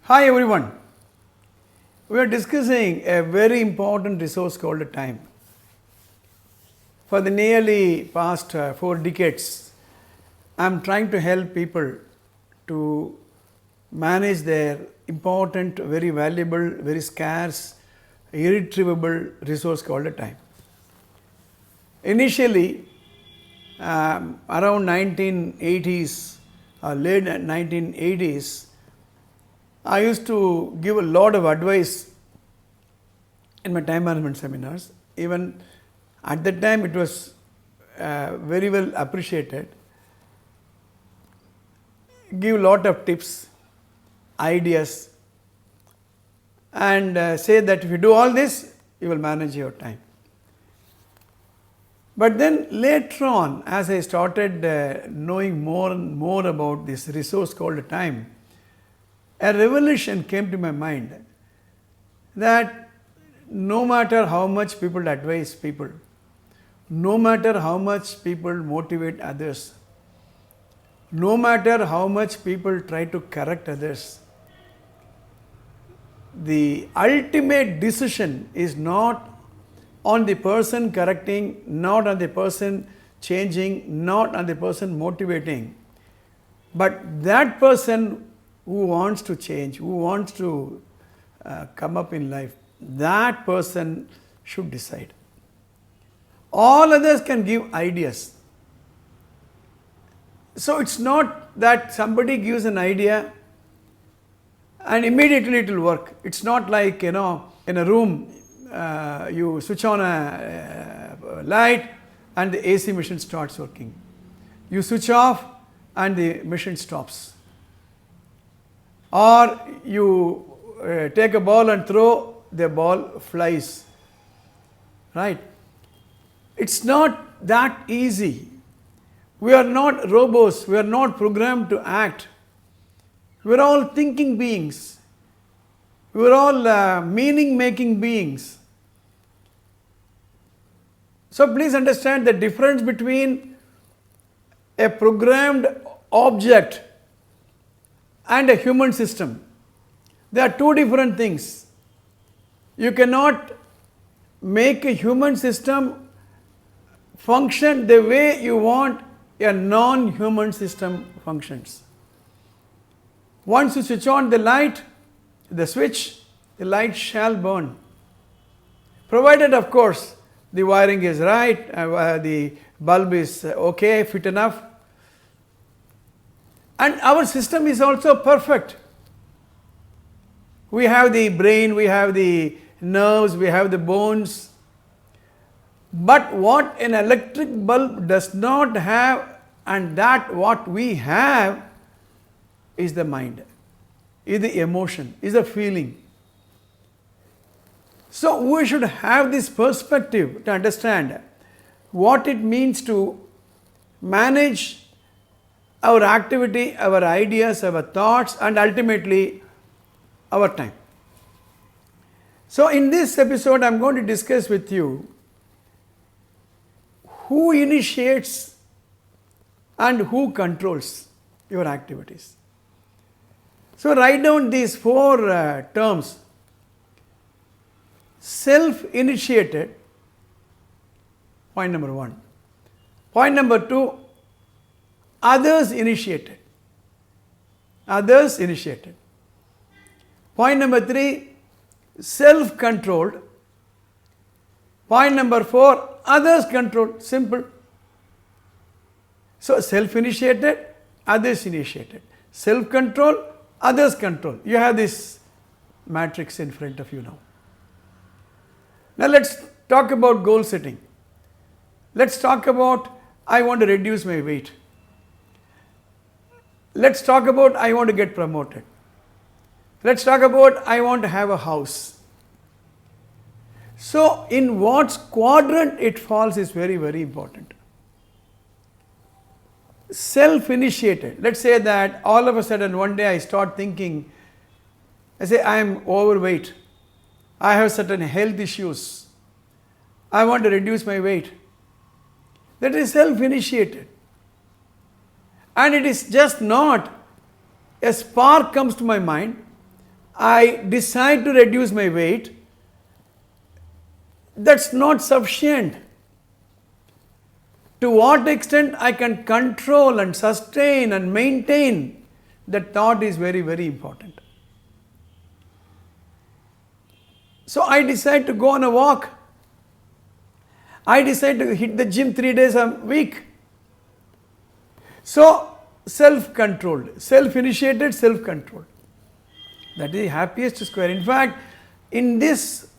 Hi everyone. We are discussing a very important resource called time. For the nearly past 4 decades, I am trying to help people to manage their important, very valuable, very scarce, irretrievable resource called time. Initially, around 1980s or late 1980s, I used to give a lot of advice in my time management seminars. Even at that time, it was very well appreciated. Give a lot of tips, ideas, and say that if you do all this, you will manage your time. But then later on, as I started knowing more and more about this resource called time, a revelation came to my mind that no matter how much people advise people, no matter how much people motivate others, no matter how much people try to correct others, the ultimate decision is not on the person correcting, not on the person changing, not on the person motivating, but that person who wants to change, who wants to come up in life, that person should decide. All others can give ideas. So it's not that somebody gives an idea and immediately it will work. It's not like, in a room, you switch on a light and the AC machine starts working. You switch off and the machine stops. Or you take a ball and throw, the ball flies, right? It's not that easy. We are not robots, we are not programmed to act. We are all thinking beings. We are all meaning-making beings. So please understand the difference between a programmed object and a human system. They are two different things. You cannot make a human system function the way you want a non-human system functions. Once you switch on the light, the switch, the light shall burn. Provided, of course, the wiring is right, the bulb is okay, fit enough. And our system is also perfect. We have the brain, we have the nerves, we have the bones. But what an electric bulb does not have, and that what we have, is the mind, is the emotion, is the feeling. So we should have this perspective to understand what it means to manage our activity, our ideas, our thoughts, and ultimately our time. So in this episode, I am going to discuss with you who initiates and who controls your activities. So write down these 4 terms. Self-initiated, point number 1. Point number 2, others initiated. Others initiated. Point number 3, self-controlled. Point number 4, others controlled. Simple. So self-initiated, others initiated. Self-control, others control. You have this matrix in front of you now. Now let's talk about goal setting. Let's talk about I want to reduce my weight. Let's talk about I want to get promoted. Let's talk about I want to have a house. So in what quadrant it falls is very, very important. Self-initiated. Let's say that all of a sudden one day I start thinking, I say I am overweight. I have certain health issues. I want to reduce my weight. That is self-initiated. And it is just not a spark comes to my mind, I decide to reduce my weight, that's not sufficient. To what extent I can control and sustain and maintain, that thought is very, very important. So I decide to go on a walk. I decide to hit the gym 3 days a week. So self-controlled, self-initiated, self-controlled. That is the happiest square. In fact, in this,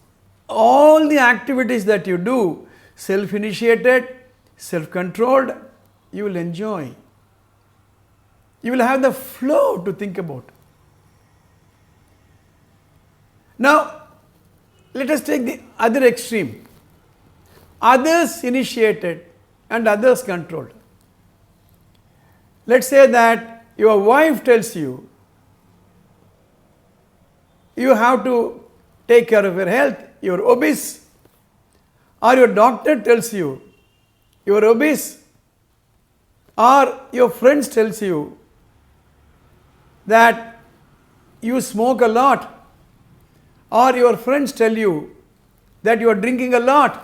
all the activities that you do, self-initiated, self-controlled, you will enjoy. You will have the flow to think about. Now, let us take the other extreme. Others initiated and others controlled. Let's say that your wife tells you, you have to take care of your health, you are obese. Or your doctor tells you, you are obese. Or your friends tells you that you smoke a lot. Or your friends tell you that you are drinking a lot.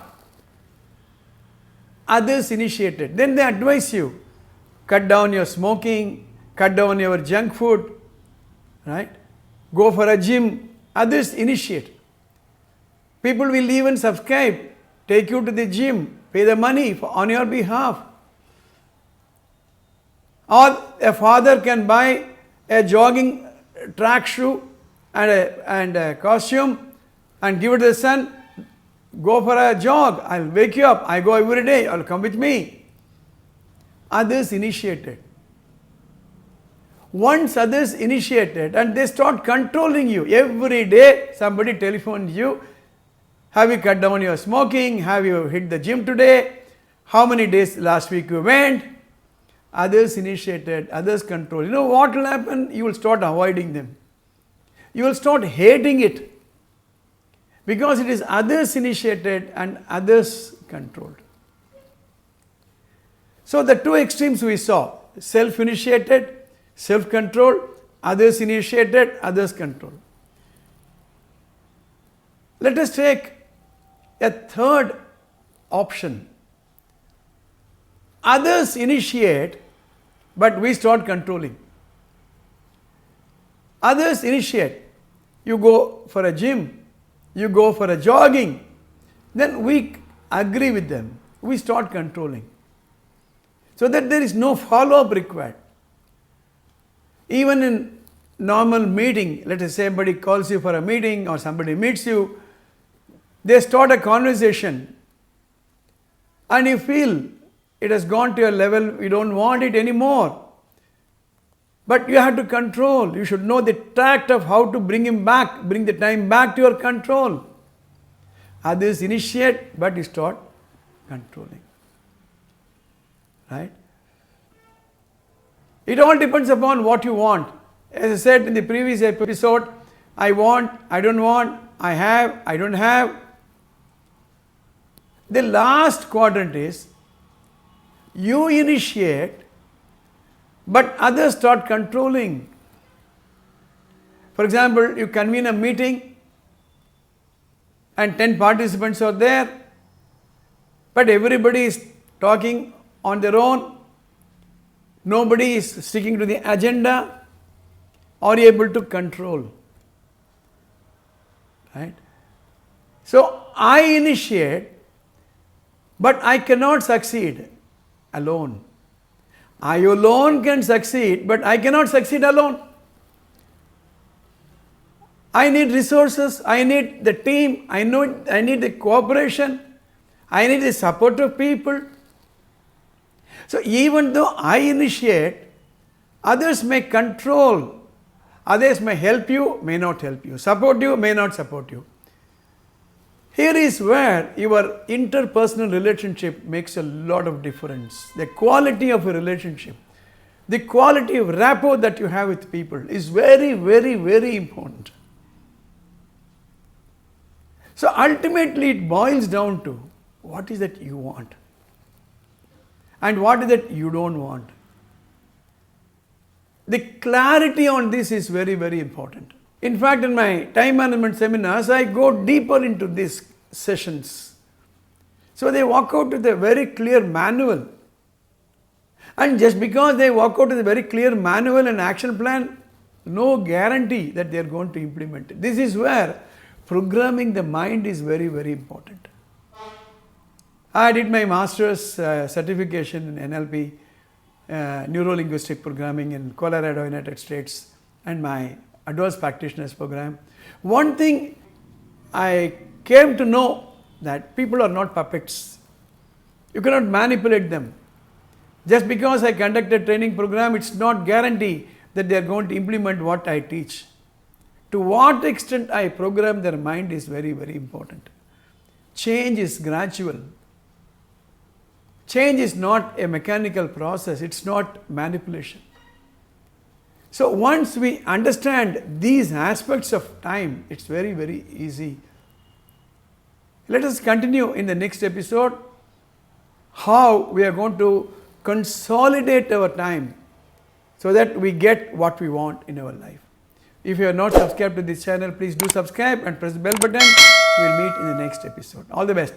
Others initiated. Then they advise you, cut down your smoking, cut down your junk food, right? Go for a gym. Others initiate. People will even subscribe, take you to the gym, pay the money on your behalf. Or a father can buy a jogging track shoe and a costume and give it to the son. Go for a jog. I'll wake you up. I go every day. I'll come with me. Others initiated. Once others initiated and they start controlling you. Every day somebody telephones you. Have you cut down your smoking? Have you hit the gym today? How many days last week you went? Others initiated, others controlled. You know what will happen? You will start avoiding them. You will start hating it. Because it is others initiated and others controlled. So the two extremes we saw, self-initiated, self-controlled, others initiated, others controlled. Let us take a third option. Others initiate, but we start controlling. Others initiate. You go for a gym, you go for a jogging, then we agree with them. We start controlling. So that there is no follow-up required. Even in normal meeting, let us say somebody calls you for a meeting or somebody meets you, they start a conversation and you feel it has gone to a level you don't want it anymore. But you have to control. You should know the tact of how to bring him back, bring the time back to your control. Others initiate, but you start controlling. Right? It all depends upon what you want. As I said in the previous episode, I want, I don't want, I have, I don't have. The last quadrant is you initiate, but others start controlling. For example, you convene a meeting and 10 participants are there, but everybody is talking on their own. Nobody is sticking to the agenda or able to control. Right? So I initiate, but I cannot succeed alone. I alone can succeed, but I cannot succeed alone. I need resources, I need the team, I need the cooperation, I need the support of people. So even though I initiate, others may control, others may help you, may not help you, support you, may not support you. Here is where your interpersonal relationship makes a lot of difference. The quality of a relationship, the quality of rapport that you have with people is very, very, very important. So ultimately it boils down to what is that you want and what is that you don't want. The clarity on this is very, very important. In fact, in my time management seminars, I go deeper into these sessions. So they walk out with a very clear manual. And just because they walk out with a very clear manual and action plan, no guarantee that they are going to implement it. This is where programming the mind is very, very important. I did my master's certification in NLP, Neuro-Linguistic Programming in Colorado, United States, and my advanced practitioners program. One thing I came to know, that people are not puppets. You cannot manipulate them. Just because I conduct a training program, it's not guarantee that they are going to implement what I teach. To what extent I program their mind is very, very important. Change is gradual. Change is not a mechanical process, it's not manipulation. So once we understand these aspects of time, it's very, very easy. Let us continue in the next episode how we are going to consolidate our time so that we get what we want in our life. If you are not subscribed to this channel, please do subscribe and press the bell button. We will meet in the next episode. All the best.